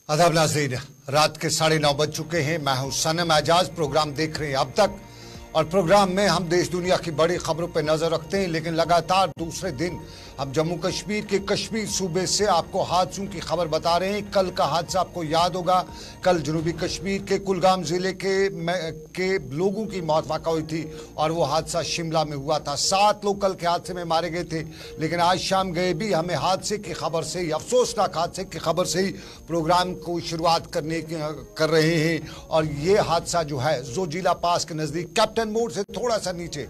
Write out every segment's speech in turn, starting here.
आदाब नाज़रीन, रात के 9:30 बज चुके हैं। मैं हूं सनम एजाज। प्रोग्राम देख रहे हैं अब तक, और प्रोग्राम में हम देश दुनिया की बड़ी खबरों पर नजर रखते हैं। लेकिन लगातार दूसरे दिन हम जम्मू कश्मीर के कश्मीर सूबे से आपको हादसों की खबर बता रहे हैं। कल का हादसा आपको याद होगा। कल जनूबी कश्मीर के कुलगाम जिले के लोगों की मौत वाक़ा हुई थी, और वो हादसा शिमला में हुआ था। 7 लोग कल के हादसे में मारे गए थे। लेकिन आज शाम गए भी हमें हादसे की खबर से ही, अफसोसनाक हादसे की खबर से ही प्रोग्राम को शुरुआत कर रहे हैं। और ये हादसा जो है जोजिला पास के नज़दीक कैप्टन मोड़ से थोड़ा सा नीचे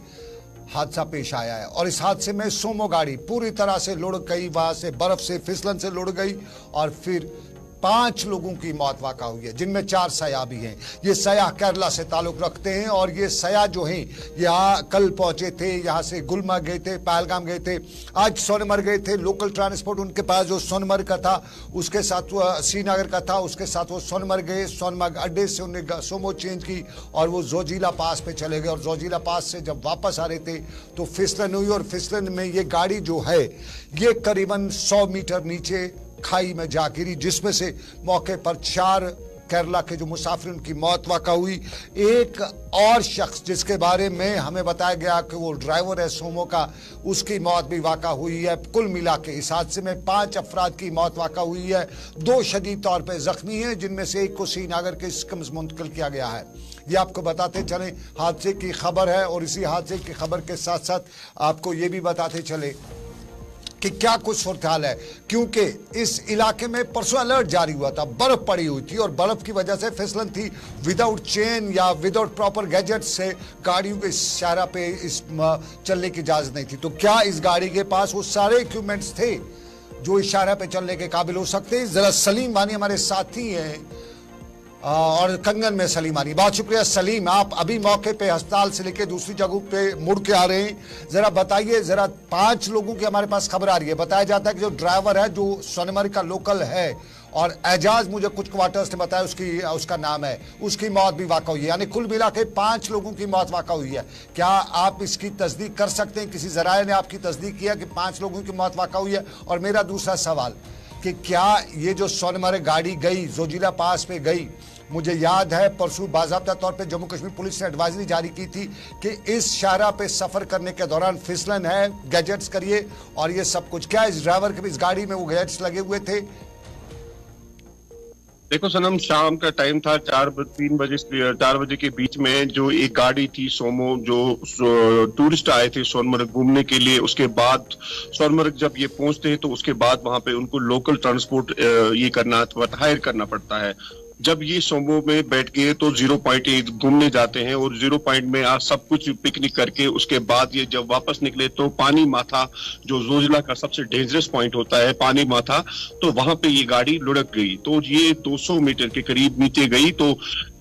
हादसा पेश आया है। और इस हादसे में सोमो गाड़ी पूरी तरह से लुढ़क गई, वहां से बर्फ से फिसलन से लुढ़क गई, और फिर 5 लोगों की मौत वाक़ा हुई है, जिनमें 4 सयाह भी हैं। ये सयाह केरला से ताल्लुक़ रखते हैं, और ये सयाह जो हैं यहाँ कल पहुंचे थे। यहाँ से गुलमर्ग गए थे, पहलगाम गए थे, आज सोनमर्ग गए थे। लोकल ट्रांसपोर्ट उनके पास जो सोनमर्ग का था, उसके साथ वो श्रीनगर का था, उसके साथ वो सोनमर्ग गए। सोनमर्ग अड्डे से उन्होंने सोमो चेंज की और वो जोजिला पास पे चले गए। और जोजिला पास से जब वापस आ रहे थे तो फिसलन हुई, और फिसलन में ये गाड़ी जो है ये करीबन 100 मीटर नीचे खाई में जा गिरी, जिसमें से मौके पर 4 केरला के जो मुसाफिर उनकी मौत वाक़ा हुई। एक और शख्स जिसके बारे में हमें बताया गया कि वो ड्राइवर है सोमो का, उसकी मौत भी वाक़ा हुई है। कुल मिला के इस हादसे में 5 अफराद की मौत वाक़ा हुई है। 2 शदीद तौर पर जख्मी हैं, जिनमें से एक को श्रीनगर के सिकम्स मुंतकिल किया गया है। ये आपको बताते चलें, हादसे की खबर है। और इसी हादसे की खबर के साथ साथ आपको ये भी बताते चले कि क्या कुछ सूरत हाल है, क्योंकि इस इलाके में परसों अलर्ट जारी हुआ था। बर्फ पड़ी हुई थी और बर्फ की वजह से फिसलन थी। विदाउट चेन या विदाउट प्रॉपर गैजेट से गाड़ियों के शाहरा पे इस चलने की इजाजत नहीं थी। तो क्या इस गाड़ी के पास वो सारे इक्विपमेंट्स थे जो इस शाहरा पे चलने के काबिल हो सकते हैं? जरा सलीम वानी हमारे साथी हैं, और कंगन में सलीम आनी। बहुत शुक्रिया सलीम, आप अभी मौके पे अस्पताल से लेके दूसरी जगह पे मुड़ के आ रहे हैं। जरा बताइए, जरा 5 लोगों की हमारे पास खबर आ रही है। बताया जाता है कि जो ड्राइवर है जो सोनमर्ग का लोकल है, और एजाज मुझे कुछ क्वार्टर्स ने बताया उसका नाम है, उसकी मौत भी वाक़ा हुई है। यानी कुल मिला के 5 लोगों की मौत वाक़ा हुई है। क्या आप इसकी तस्दीक कर सकते हैं? किसी जराये ने आपकी तस्दीक किया कि 5 लोगों की मौत वाक़ा हुई है? और मेरा दूसरा सवाल कि क्या ये जो सोनमर्ग गाड़ी गई, जोजिला पास पे गई, मुझे याद है परसों बाज़ाब्ता तौर पे जम्मू कश्मीर पुलिस ने एडवाइजरी जारी की थी कि इस शाहरा पे सफ़र करने के दौरान फिसलन है, गैजेट्स करिए और ये सब कुछ। क्या इस ड्राइवर के इस गाड़ी में वो गैजेट्स लगे हुए थे? देखो सनम, शाम का टाइम था, 4 बजे के बीच में जो एक गाड़ी थी सोमो, जो टूरिस्ट आए थे सोनमर्ग घूमने के लिए। उसके बाद सोनमर्ग जब ये पहुंचते हैं तो उसके बाद वहां पे उनको लोकल ट्रांसपोर्ट हायर करना पड़ता है। जब ये सोमो में बैठ गए तो 0 पॉइंट घूमने जाते हैं, और 0 पॉइंट में आज सब कुछ पिकनिक करके उसके बाद ये जब वापस निकले तो पानी माथा, जो जोजिला का सबसे डेंजरस पॉइंट होता है पानी माथा, तो वहां पे ये गाड़ी लुढ़क गई। तो ये 200 मीटर के करीब नीचे गई। तो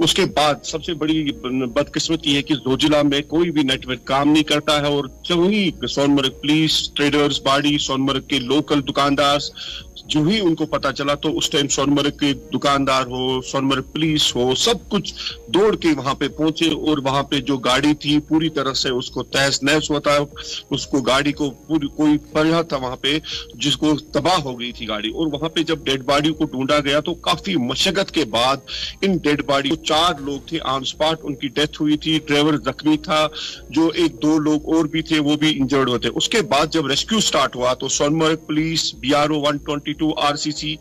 उसके बाद सबसे बड़ी बदकिस्मती है कि जोजिला में कोई भी नेटवर्क काम नहीं करता है, और जो ही Sonamarg police, traders body, Sonamarg के लोकल दुकानदार, जो ही उनको पता चला तो उस टाइम सोनमर्ग के दुकानदार हो, सोनमर्ग पुलिस हो, सब कुछ दौड़ के वहां पे पहुंचे। और वहां पे जो गाड़ी थी पूरी तरह से उसको तहस नहस हुआ था। उसको गाड़ी को पूरी कोई पड़ा था वहां पे जिसको तबाह हो गई थी गाड़ी। और वहां पे जब डेड बॉडी को ढूंढा गया तो काफी मशक्कत के बाद इन डेड बॉडी 4 लोग थे ऑन स्पॉट, उनकी डेथ हुई थी। ड्राइवर जख्मी था, जो 1-2 लोग और भी थे वो भी इंजर्ड होते। उसके बाद जब रेस्क्यू स्टार्ट हुआ तो सोनमर्ग पुलिस, BRO 122 RCC,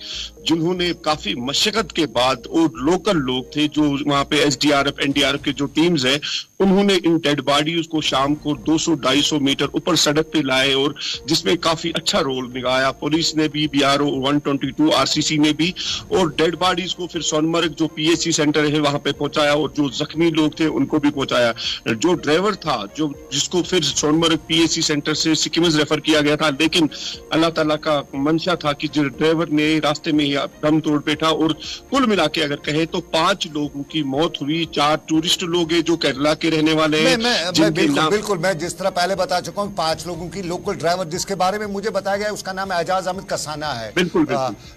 जिन्होंने काफी मशक्कत के बाद, और लोकल लोग थे जो वहां पे SDRF NDRF के जो टीम्स है, उन्होंने इन डेड बॉडीज को शाम को 200-250 मीटर ऊपर सड़क पे लाए, और जिसमें काफी अच्छा रोल निभाया पुलिस ने भी, BRO 122 RCC ने भी। और डेड बॉडीज को फिर सोनमर्ग जो PHC सेंटर है वहां पे पहुंचाया, और जो जख्मी लोग थे उनको भी पहुंचाया। जो ड्राइवर था जिसको फिर सोनमर्ग PHC सेंटर से सिक्किम्स रेफर किया गया था, लेकिन अल्लाह ताला का मंशा था कि जो ड्राइवर ने रास्ते में ही दम तोड़ बैठा। और कुल मिला के अगर कहे तो 5 लोगों की मौत हुई। 4 टूरिस्ट लोग हैं जो केरला के रहने वाले हैं। बिल्कुल मैं जिस तरह पहले बता चुका हूँ, 5 लोगों की लोकल ड्राइवर जिसके बारे में मुझे बताया गया उसका नाम एजाज अहमद कसाना है। बिल्कुल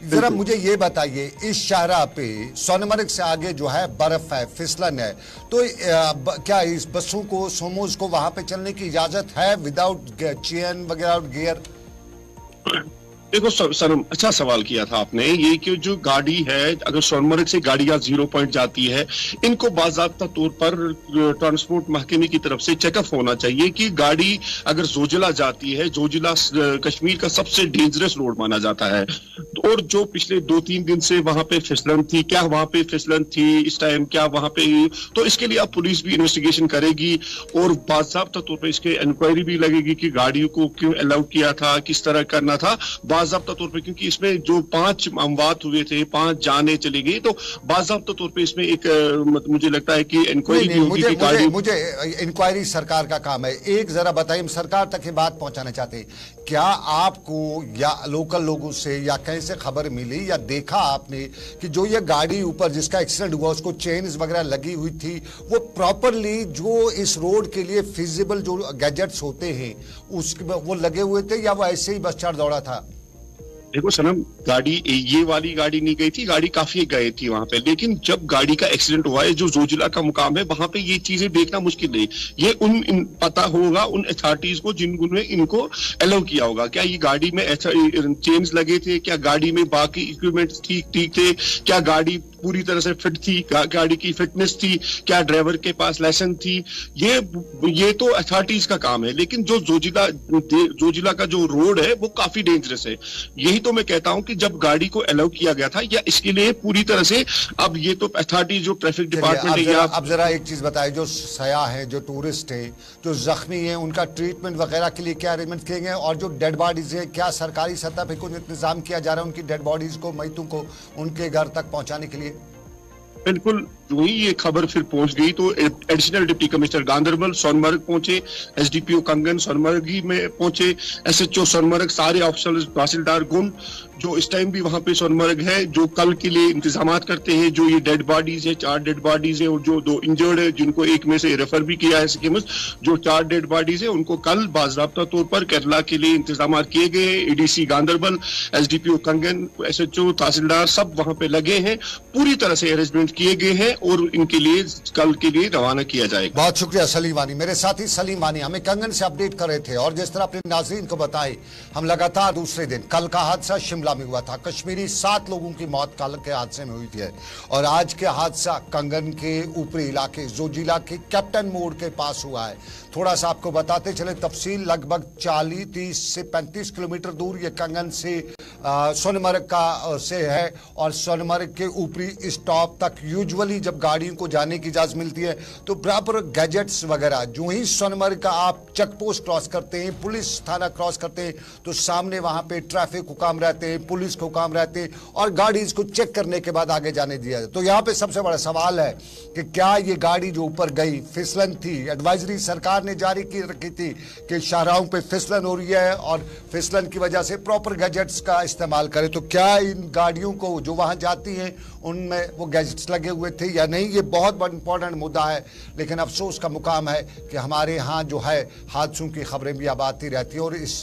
जरा मुझे ये बताइए, इस शाहरा पे सोनमर्ग से आगे जो है बर्फ है, फिसलन है, तो क्या इस बसों को, सोमोज को वहां पे चलने की इजाजत है विदाउट चेन वगैरह गियर? देखो सनम, अच्छा सवाल किया था आपने। ये कि जो गाड़ी है, अगर सोनमर्ग से गाड़ियां 0 पॉइंट जाती है, इनको बाकायदा तौर पर ट्रांसपोर्ट महकमे की तरफ से चेकअप होना चाहिए कि गाड़ी अगर जोजिला जाती है, जोजिला कश्मीर का सबसे डेंजरस रोड माना जाता है, और जो पिछले 2-3 दिन से वहां पे फिसलन थी, क्या वहां पे फिसलन थी इस टाइम, क्या वहां पे, तो इसके लिए अब पुलिस भी इन्वेस्टिगेशन करेगी और बाकायदा तौर पर इसके इंक्वायरी भी लगेगी कि गाड़ियों को क्यों अलाउ किया था, किस तरह करना था बाकायदा तौर पे, क्योंकि इसमें जो 5 अमवात हुए थे, 5 जाने चली गई, तो बाकायदा तौर पे इसमें एक मुझे लगता है कि इंक्वायरी भी होगी कि गाड़ी। मुझे इंक्वायरी सरकार का काम है। एक जरा बताइए, सरकार तक ये बात पहुंचाना चाहते हैं, क्या आपको या लोकल लोगों से या कहीं से खबर मिली या देखा आपने कि जो ये गाड़ी ऊपर जिसका एक्सीडेंट हुआ उसको चेन्स वगैरह लगी हुई थी, वो प्रॉपरली जो इस रोड के लिए फिजिबल जो गैजेट्स होते हैं उसके वो लगे हुए थे, या वो ऐसे ही बस चढ़ दौड़ा था? देखो सनम, गाड़ी ये वाली गाड़ी नहीं गई थी, गाड़ी काफी गई थी वहां पे, लेकिन जब गाड़ी का एक्सीडेंट हुआ है, जो जोजिला का मुकाम है, वहां पे ये चीजें देखना मुश्किल नहीं। ये पता होगा उन अथॉरिटीज को जिन्होंने इनको अलाउ किया होगा। क्या ये गाड़ी में चेन्स लगे थे, क्या गाड़ी में बाकी इक्विपमेंट ठीक थे, क्या गाड़ी पूरी तरह से फिट थी, गाड़ी की फिटनेस थी, क्या ड्राइवर के पास लाइसेंस थी, ये तो अथॉरिटीज का काम है। लेकिन जो जोजिला का जो रोड है वो काफी डेंजरस है। यही तो मैं कहता हूं कि जब गाड़ी को अलाउ किया गया था, या इसके लिए पूरी तरह से, अब ये तो अथॉरिटी जो ट्रैफिक डिपार्टमेंट है, या अब जरा एक चीज बताइए, जो सयाह है, जो टूरिस्ट है, जो जख्मी है, उनका ट्रीटमेंट वगैरह के लिए क्या अरेंजमेंट किए गए, और जो डेड बॉडीज है, क्या सरकारी सतह पे कुछ इंतजाम किया जा रहा है उनकी डेड बॉडीज को, मैतों को उनके घर तक पहुंचाने के लिए? बिल्कुल वही ये खबर फिर पहुंच गई तो additional deputy commissioner Ganderbal Sonamarg पहुंचे, एसडीपीओ कंगन सोनमर्गी में पहुंचे, एसएचओ सोनमर्ग, सारे ऑफिसर्स, तहसीलदार गुण जो इस टाइम भी वहां पे सोनमर्ग है, जो कल के लिए इंतजाम करते हैं। जो ये डेड बॉडीज है, 4 डेड बॉडीज है, और जो 2 इंजर्ड है, जिनको एक में से रेफर भी किया है सिकिम्स, जो 4 डेड बॉडीज है उनको कल बाज़ाब्ता तौर पर केरला के लिए इंतजाम किए गए। एडीसी गांधरबल, एसडीपीओ कंगन, एसएचओ, तहसीलदार सब वहां पे लगे हैं, पूरी तरह से अरेंजमेंट किए गए हैं और इनके लिए कल के लिए रवाना किया जाएगा। बहुत शुक्रिया सलीम वानी। मेरे साथी सलीम वानी हमें कंगन से अपडेट कर रहे थे, और जिस तरह अपने नाज़रीन को बताए, हम लगातार दूसरे दिन, कल का हादसा शिमला में हुआ था, कश्मीरी 7 लोगों की मौत कल के हादसे में हुई थी, और आज के हादसा कंगन के ऊपरी इलाके जोजिला के कैप्टन मोड़ के पास हुआ है। थोड़ा सा आपको बताते चले तफसील, लगभग 30 से 35 किलोमीटर दूर ये कंगन से सोनमर्ग का से है, और सोनमर्ग के ऊपरी स्टॉप तक यूजुअली जब गाड़ियों को जाने की इजाजत मिलती है तो प्रॉपर गैजेट्स वगैरह, जो ही सोनमर्ग का आप चेक पोस्ट क्रॉस करते हैं, पुलिस थाना क्रॉस करते हैं, तो सामने वहां पे ट्रैफिक हुकाम रहते हैं, पुलिस को काम रहते हैं, और गाड़ी को चेक करने के बाद आगे जाने दिया जाए। तो यहाँ पे सबसे बड़ा सवाल है कि क्या ये गाड़ी जो ऊपर गई फिसलन थी? एडवाइजरी सरकार ने जारी की रखी थी कि शाहराहों पे फिसलन हो रही है और फिसलन की वजह से प्रॉपर गैजेट्स का इस्तेमाल करें। तो क्या इन गाड़ियों को जो वहां जाती हैं उनमें वो गैजेट्स लगे हुए थे या नहीं, ये बहुत बड़ा इंपॉर्टेंट मुद्दा है। लेकिन अफसोस का मुकाम है कि हमारे यहाँ जो है हादसों की खबरें भी अब आती रहती है, और इस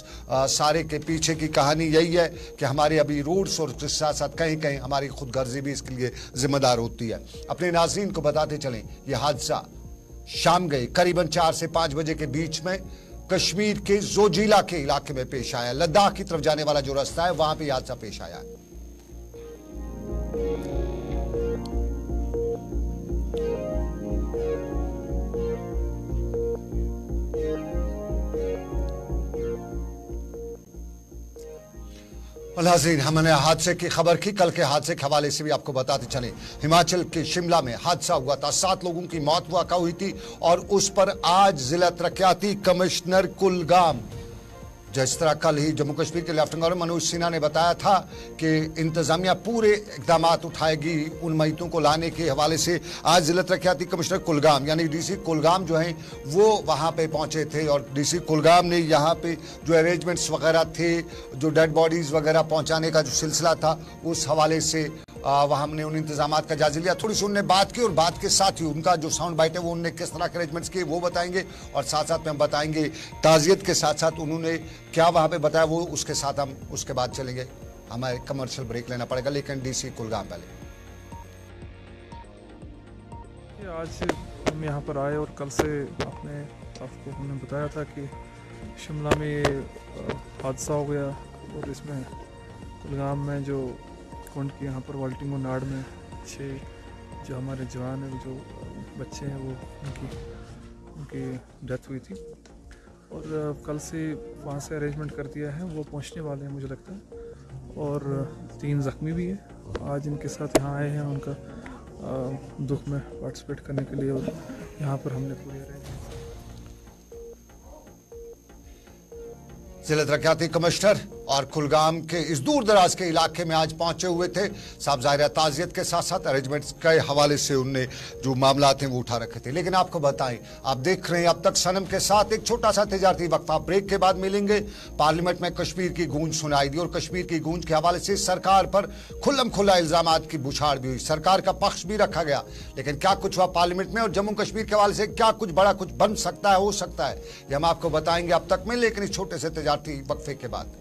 सारे के पीछे की कहानी यही है कि हमारे अभी रूट्स और उसके साथ साथ कहीं कहीं हमारी खुदगर्जी भी इसके लिए जिम्मेदार होती है। अपने नाज़रीन को बताते चलें, यह हादसा शाम गए करीबन 4 से 5 बजे के बीच में कश्मीर के जोजिला के इलाके में पेश आया। लद्दाख की तरफ जाने वाला जो रास्ता है वहां पे हादसा पेश आया। नाज़रीन, हमने हादसे की खबर की, कल के हादसे के हवाले से भी आपको बताते चले। हिमाचल के शिमला में हादसा हुआ था, 7 लोगों की मौत हुई थी, और उस पर आज जिला तरक्याती कमिश्नर कुलगाम, जिस तरह कल ही जम्मू कश्मीर के लेफ्टिनेंट गवर्नर मनोज सिन्हा ने बताया था कि इंतजामिया पूरे इकदाम उठाएगी उन मैतों को लाने के हवाले से, आज जिला तरक्याती कमिश्नर कुलगाम यानी डीसी कुलगाम जो हैं वो वहां पे पहुंचे थे, और डीसी कुलगाम ने यहां पे जो अरेंजमेंट्स वगैरह थे, जो डेड बॉडीज वगैरह पहुंचाने का जो सिलसिला था, उस हवाले से वहाँ हमने उन इंतजामात का जायजा लिया। थोड़ी सी उनने बात की, और बात के साथ ही उनका जो साउंड बाइट है वो उन्होंने किस तरह के अरेंजमेंट्स किए वो बताएंगे, और साथ साथ में हम बताएंगे ताज़ियत के साथ साथ उन्होंने क्या वहाँ पे बताया, वो उसके साथ हम उसके बाद चलेंगे। हमें कमर्शियल ब्रेक लेना पड़ेगा, लेकिन डीसी कुलगाम पहले। आज हम यहाँ पर आए और कल से आपको हमने बताया था कि शिमला में हादसा हो गया, और इसमें कुलगाम में जो कुंड की यहाँ पर वाल्टिंगो नाड़ में 6 जो हमारे जवान हैं, जो बच्चे हैं, वो उनकी डेथ हुई थी। और कल से वहाँ से अरेंजमेंट कर दिया है, वो पहुँचने वाले हैं मुझे लगता है। और 3 ज़ख्मी भी हैं। आज इनके साथ यहाँ आए हैं उनका दुख में पार्टिसिपेट करने के लिए, और यहाँ पर हमने पूरी अरेंजमेंट। जिला तरक्याती कमिश्नर और कुलगाम के इस दूर दराज के इलाके में आज पहुंचे हुए थे। साहब ज़ाहिर ताज़ियत के साथ साथ अरेंजमेंट्स के हवाले से उनने जो मामला थे वो उठा रखे थे। लेकिन आपको बताएं, आप देख रहे हैं अब तक सनम के साथ एक छोटा सा तिजारती वक्फा, ब्रेक के बाद मिलेंगे। पार्लियामेंट में कश्मीर की गूंज सुनाई दी और कश्मीर की गूंज के हवाले से सरकार पर खुल्लम खुल्ला इल्जामात की बुछाड़ भी हुई, सरकार का पक्ष भी रखा गया। लेकिन क्या कुछ हुआ पार्लियामेंट में और जम्मू कश्मीर के हवाले से क्या कुछ बड़ा कुछ बन सकता है, हो सकता है, ये हम आपको बताएंगे अब तक में, लेकिन इस छोटे से तिजारती वक्फे के बाद।